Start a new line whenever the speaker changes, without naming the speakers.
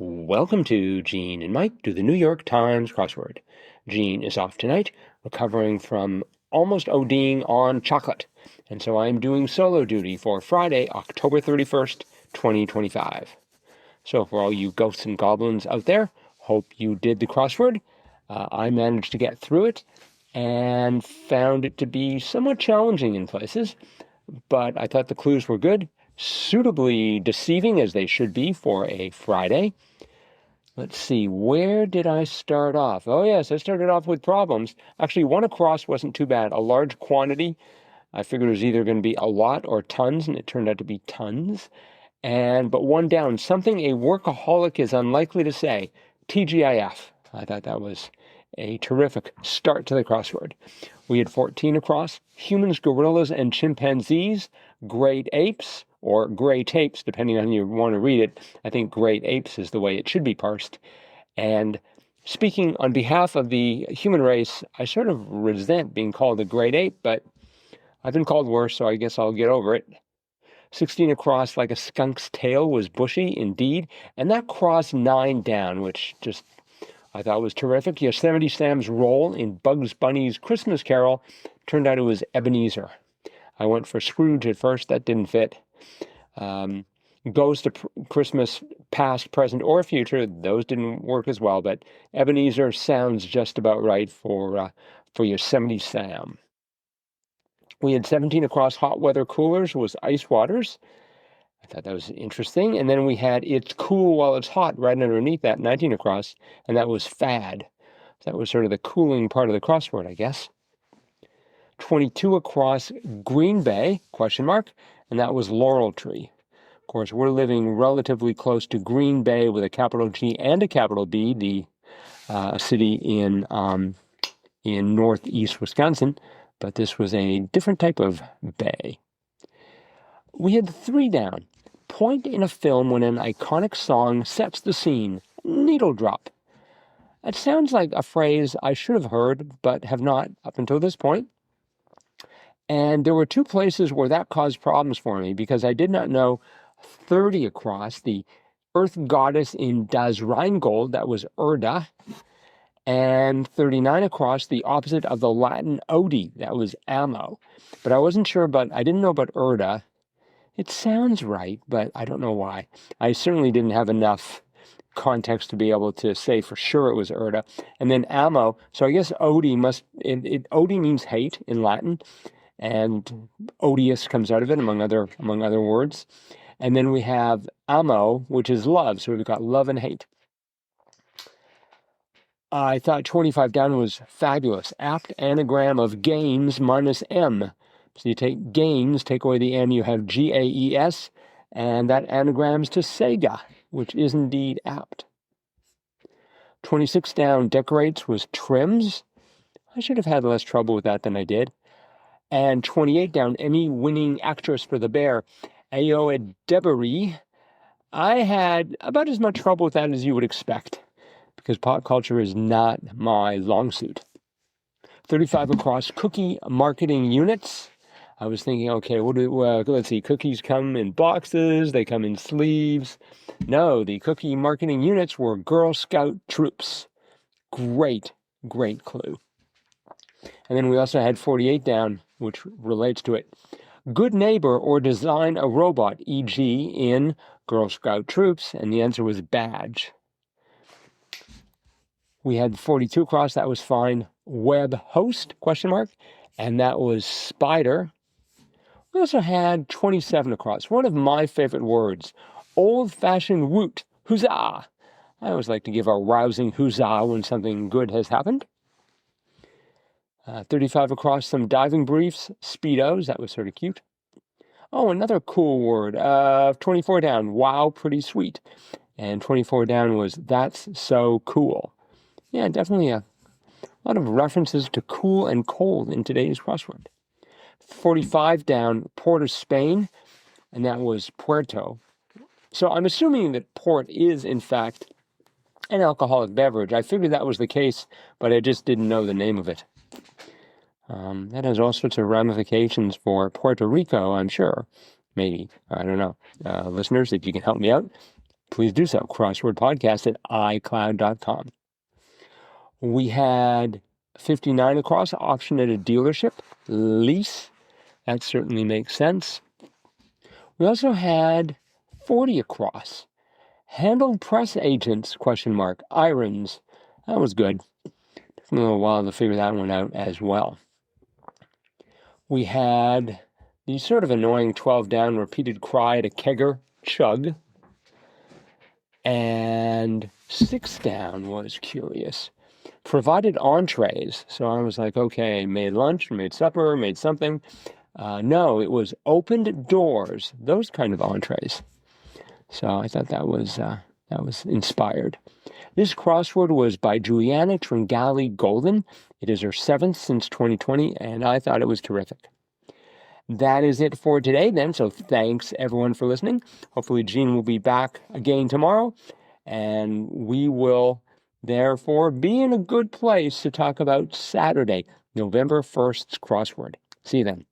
Welcome to Gene and Mike do the New York Times crossword. Gene is off tonight, recovering from almost ODing on chocolate, and so I am doing solo duty for Friday, October 31st, 2025. So for all you ghosts and goblins out there, hope you did the crossword. I managed to get through it and found it to be somewhat challenging in places, but I thought the clues were good, suitably deceiving as they should be for a Friday. Let's see, where did I start off? Oh, yes, I started off with problems. Actually, one across wasn't too bad. A large quantity. I figured it was either going to be a lot or tons, and it turned out to be tons. But one down, something a workaholic is unlikely to say. TGIF. I thought that was a terrific start to the crossword. We had 14 across. Humans, gorillas, and chimpanzees. Great apes. Or gray tapes, depending on how you want to read it. I think great apes is the way it should be parsed. And speaking on behalf of the human race, I sort of resent being called a great ape, but I've been called worse, so I guess I'll get over it. 16 across like a skunk's tail was bushy, indeed. And that crossed 9 down, which just I thought was terrific. Yosemite Sam's role in Bugs Bunny's Christmas Carol turned out it was Ebenezer. I went for Scrooge at first. That didn't fit. Goes to Christmas, past, present, or future. Those didn't work as well, but Ebenezer sounds just about right for Yosemite Sam. We had 17 across. Hot weather coolers was ice waters. I thought that was interesting. And then we had it's cool while it's hot right underneath that, 19 across, and that was fad. That was sort of the cooling part of the crossword, I guess. 22 across, Green Bay, question mark, and that was Laurel Tree. Of course, we're living relatively close to Green Bay with a capital G and a capital B, the city in northeast Wisconsin, but this was a different type of bay. We had 3 down. Point in a film when an iconic song sets the scene. Needle drop. It sounds like a phrase I should have heard, but have not up until this point. And there were 2 places where that caused problems for me because I did not know 30 across, the earth goddess in Das Rheingold, that was Erda, and 39 across, the opposite of the Latin Odi, that was ammo. But I wasn't sure I didn't know about Erda. It sounds right, but I don't know why. I certainly didn't have enough context to be able to say for sure it was Erda. And then ammo, so I guess Odi Odi means hate in Latin. And odious comes out of it, among other words. And then we have ammo, which is love. So we've got love and hate. I thought 25 down was fabulous. Apt anagram of games minus M. So you take games, take away the M, you have GAES, and that anagrams to Sega, which is indeed apt. 26 down, decorates was trims. I should have had less trouble with that than I did. And 28 down, Emmy-winning actress for The Bear, AYOEDEBIRI. I had about as much trouble with that as you would expect, because pop culture is not my long suit. 35 across, cookie marketing units. I was thinking, okay, let's see, cookies come in boxes, they come in sleeves. No, the cookie marketing units were Girl Scout troops. Great clue. And then we also had 48 down, which relates to it. Good neighbor or design a robot, e.g. in Girl Scout troops, and the answer was badge. We had 42 across, that was fine. Web host, question mark, and that was spider. We also had 27 across, one of my favorite words, old-fashioned woot, huzzah. I always like to give a rousing huzzah when something good has happened. 35 across, some diving briefs, Speedos, that was sort of cute. Oh, another cool word, 24 down, wow, pretty sweet. And 24 down was, that's so cool. Yeah, definitely a lot of references to cool and cold in today's crossword. 45 down, Port of Spain, and that was Puerto. So I'm assuming that port is, in fact, an alcoholic beverage. I figured that was the case, but I just didn't know the name of it. That has all sorts of ramifications for Puerto Rico, I'm sure. Maybe. I don't know. Listeners, if you can help me out, please do so. Crosswordpodcast at iCloud.com. We had 59 across, auction at a dealership, lease. That certainly makes sense. We also had 40 across, handled press agents, ? Irons. That was good. Took me a little while to figure that one out as well. We had the sort of annoying 12 down repeated cry at a kegger, chug. And 6 down was curious. Provided entrees. So I was like, okay, made lunch, made supper, made something. No, it was opened doors, those kind of entrees. So I thought that was inspired. This crossword was by Juliana Tringali Golden. It is her 7th since 2020, and I thought it was terrific. That is it for today then, so thanks everyone for listening. Hopefully Jean will be back again tomorrow, and we will therefore be in a good place to talk about Saturday, November 1st's crossword. See you then.